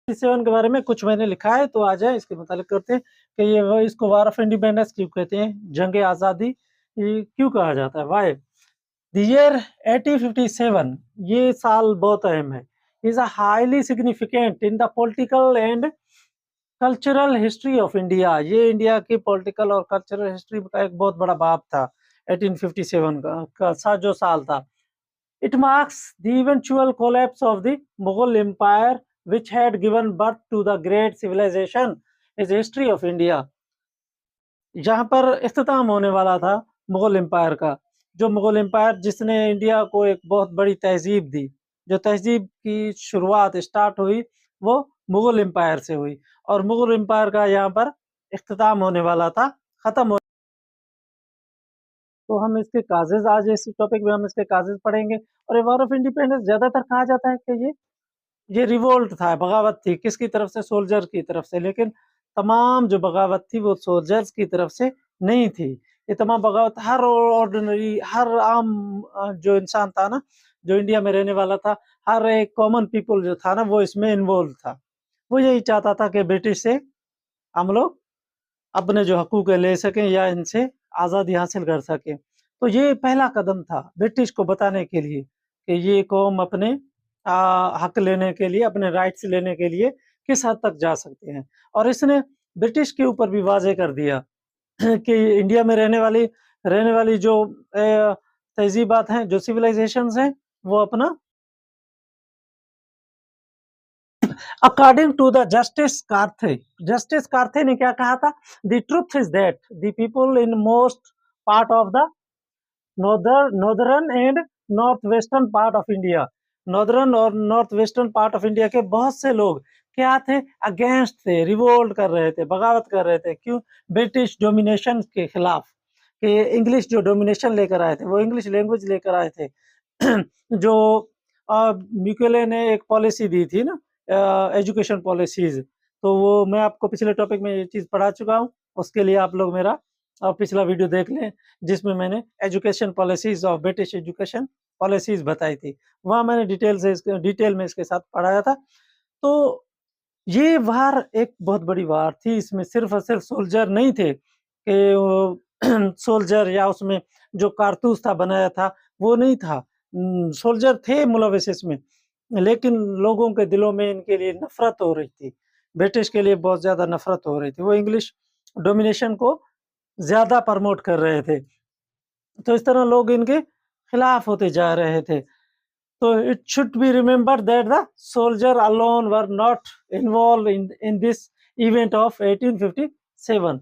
1947 के बारे में कुछ मैंने लिखा है, तो आ जाए इसके मुतालिक करते हैं कि ये इसको वार ऑफ इंडिपेंडेंस क्यों कहते हैं, जंग आज़ादी ये क्यों कहा जाता है, व्हाई? द ईयर 1857, ये साल बहुत अहम है, is a highly significant in the political and cultural history of India. ये इंडिया की पॉलिटिकल और कल्चरल हिस्ट्री का एक बहुत बड़ा बाब था 1857 का जो साल था। It marks the eventual collapse of the Mughal Empire, which had given birth to the great civilization is history of India. यहाँ पर इख्तिताम होने वाला था मुगल एम्पायर का, जो मुगल एम्पायर जिसने इंडिया को एक बहुत बड़ी तहजीब दी, जो तहजीब की शुरुआत स्टार्ट हुई वो मुगल एम्पायर से हुई, और मुगल एम्पायर का यहाँ पर इख्तिताम होने वाला था, खत्म हो। तो हम इसके काजेज, आज इस टॉपिक में हम इसके काजेज पढ़ेंगे। और ये वॉर ऑफ इंडिपेंडेंस ज्यादातर कहा जाता है कि ये रिवोल्ट था, बगावत थी, किसकी तरफ से? सोल्जर की तरफ से। लेकिन तमाम जो बगावत थी वो सोल्जर्स की तरफ से नहीं थी। ये तमाम बगावत हर ऑर्डिनरी, हर आम जो इंसान था ना, जो इंडिया में रहने वाला था, हर एक कॉमन पीपल जो था ना, वो इसमें इन्वॉल्व था। वो यही चाहता था कि ब्रिटिश से हम लोग अपने जो हकूक है ले सकें या इनसे आज़ादी हासिल कर सकें। तो ये पहला कदम था ब्रिटिश को बताने के लिए कि ये कौम अपने हक लेने के लिए, अपने राइट्स लेने के लिए किस हद तक जा सकते हैं। और इसने ब्रिटिश के ऊपर भी वाज़ेह कर दिया कि इंडिया में रहने वाली जो तहज़ीबात हैं, जो सिविलाइज़ेशंस हैं, वो अपना अकॉर्डिंग टू द जस्टिस कार्थे ने क्या कहा था? The truth is that the people in most part of the northern and north western part of India, northern और north western part of India के बहुत से लोग क्या थे? अगेंस्ट थे, रिवोल्ट कर रहे थे, बगावत कर रहे थे। क्यों? ब्रिटिश डोमिनेशन के खिलाफ, कि इंग्लिश जो डोमिनेशन लेकर आए थे, वो इंग्लिश लैंग्वेज लेकर आए थे। जो म्यूकेले ने एक पॉलिसी दी थी ना, एजुकेशन पॉलिसीज, तो वो मैं आपको पिछले टॉपिक में ये चीज़ पढ़ा चुका हूँ। उसके लिए आप लोग मेरा पिछला वीडियो देख लें, जिसमें मैंने एजुकेशन पॉलिसीज और ब्रिटिश एजुकेशन पॉलिसीज बताई थी। वहाँ मैंने डिटेल में इसके साथ पढ़ाया था। तो ये वार एक बहुत बड़ी वार थी। इसमें सिर्फ और सिर्फ सोल्जर नहीं थे कि वो सोल्जर या उसमें जो कारतूस था बनाया था वो नहीं था। सोल्जर थे मुलविस इसमें, लेकिन लोगों के दिलों में इनके लिए नफरत हो रही थी। ब्रिटिश के लिए बहुत ज्यादा नफरत हो रही थी। वो इंग्लिश डोमिनेशन को ज्यादा प्रमोट कर रहे थे। तो इस तरह लोग इनके खिलाफ होते जा रहे थे। So it should be remembered that the soldier alone were not involved in this event of 1857.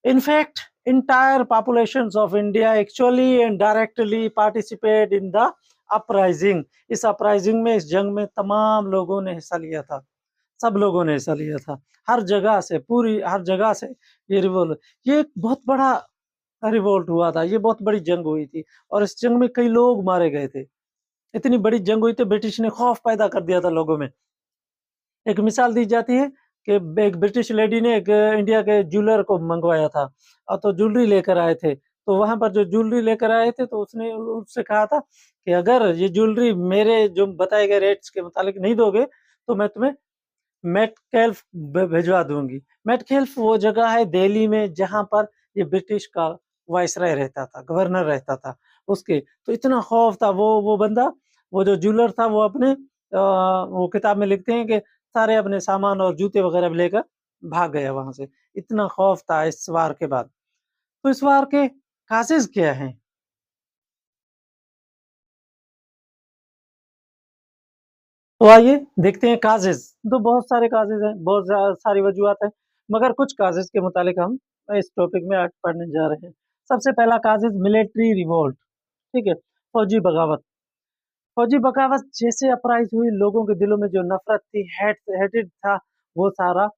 In fact, entire populations of India actually and directly participate in the uprising. इस uprising में, इस जंग में तमाम लोगों ने हिस्सा लिया था, सब लोगों ने हिस्सा लिया था, हर जगह से, पूरी हर जगह से ये रिवोल्ट, ये एक बहुत बड़ा रिवोल्ट हुआ था, ये बहुत बड़ी जंग हुई थी, और इस जंग में कई लोग मारे गए थे। इतनी बड़ी जंग हुई थी, ब्रिटिश ने खौफ पैदा कर दिया था लोगों में। एक मिसाल दी जाती है कि एक ब्रिटिश लेडी ने एक इंडिया के ज्वेलर को मंगवाया था, और तो ज्वेलरी लेकर आए थे। तो वहां पर जो ज्वेलरी लेकर आए थे, तो उसने उससे कहा था कि अगर ये ज्वेलरी मेरे जो बताए गए रेट्स के मुताबिक नहीं दोगे तो मैं तुम्हें मेटकेल्फ भिजवा दूंगी। मेटकेल्फ वो जगह है दिल्ली में जहां पर ये ब्रिटिश का वाइसराय रहता था, गवर्नर रहता था उसके। तो इतना खौफ था, वो बंदा, वो जो ज्वेलर था, वो अपने वो किताब में लिखते हैं कि सारे अपने सामान और जूते वगैरह भी लेकर भाग गया वहां से। इतना खौफ था इस वार के बाद। तो इस वार के काजेज क्या हैं? तो आइए देखते हैं काजेज। तो बहुत सारे काजेज हैं, बहुत सारी वजूहत हैं, मगर कुछ काजेज के मुतालिक हम इस टॉपिक में आज पढ़ने जा रहे हैं। सबसे पहला काजेज मिलिट्री रिवोल्ट, ठीक है, फौजी बगावत। फौजी बगावत जैसे अपराइज हुई, लोगों के दिलों में जो नफरत थी, हेटेड था, वो सारा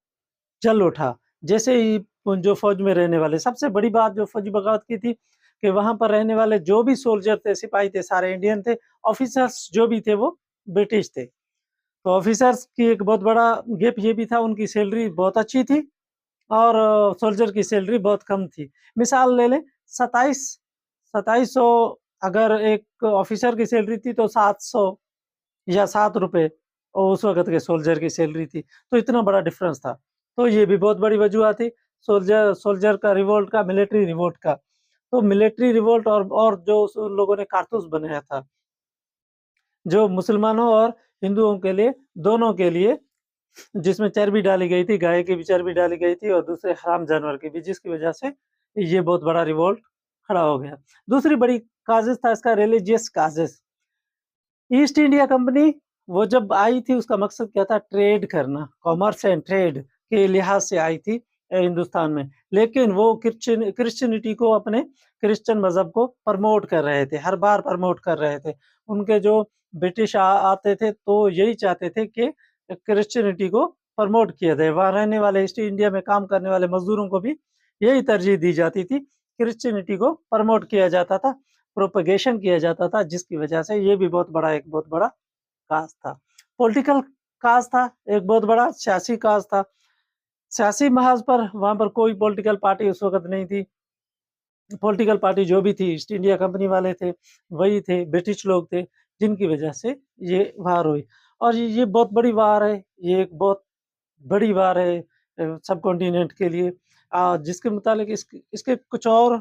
जल उठा। जैसे ही जो फौज में रहने वाले, सबसे बड़ी बात जो फौजी बगावत की थी कि वहां पर रहने वाले जो भी सोल्जर थे, सिपाही थे, सारे इंडियन थे। ऑफिसर्स जो भी थे वो ब्रिटिश थे। तो ऑफिसर्स की एक बहुत बड़ा गैप ये भी था, उनकी सैलरी बहुत अच्छी थी और सोल्जर की सैलरी बहुत कम थी। मिसाल ले लें, 2700 अगर एक ऑफिसर की सैलरी थी तो 700 या 7 रुपए और उस वक़्त के सोल्जर की सैलरी थी। तो इतना बड़ा डिफ़रेंस था। तो ये भी बहुत बड़ी वजूहत थी सोल्जर सोल्जर का रिवोल्ट का, मिलिट्री रिवोल्ट का। तो मिलिट्री रिवोल्ट और जो उस उन लोगों ने कारतूस बनाया था, जो मुसलमानों और हिंदुओं के लिए, दोनों के लिए, जिसमें चर्बी डाली गई थी, गाय की भी चर्बी डाली गई थी और दूसरे हराम जानवर की भी, जिसकी वजह से ये बहुत बड़ा रिवोल्ट खड़ा हो गया। दूसरी बड़ी काज़िज़ था इसका रिलीजियस काज़िज़। ईस्ट इंडिया कंपनी वो जब आई थी उसका मकसद क्या था? ट्रेड करना, कॉमर्स एंड ट्रेड के लिहाज से आई थी हिंदुस्तान में। लेकिन वो क्रिश्चियनिटी को, अपने क्रिश्चियन मज़हब को प्रमोट कर रहे थे, हर बार प्रमोट कर रहे थे। उनके जो ब्रिटिश आते थे तो यही चाहते थे कि क्रिश्चियनिटी को प्रमोट किया जाए। वहाँ रहने वाले, ईस्ट इंडिया में काम करने वाले मज़दूरों को भी यही तरजीह दी जाती थी, क्रिश्चियनिटी को प्रमोट किया जाता था, प्रोपेगेशन किया जाता था, जिसकी वजह से ये भी एक बहुत बड़ा काज़ था। पॉलिटिकल काज़ था, एक बहुत बड़ा सियासी काज़ था। सियासी महाज़ पर वहाँ पर कोई पॉलिटिकल पार्टी उस वक़्त नहीं थी। पॉलिटिकल पार्टी जो भी थी, ईस्ट इंडिया कंपनी वाले थे, वही थे, ब्रिटिश लोग थे, जिनकी वजह से ये वार हुई। और ये बहुत बड़ी वार है, ये एक बहुत बड़ी वार है सबकॉन्टिनेंट के लिए, जिसके मुतालिक इसके कुछ और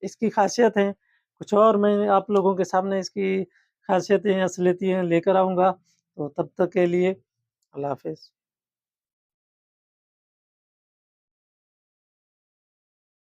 इसकी ख़ासियत हैं, कुछ और मैं आप लोगों के सामने इसकी ख़ासियतें, असलियतें लेकर आऊँगा। तो तब तक के लिए अल्लाह हाफ़िज़।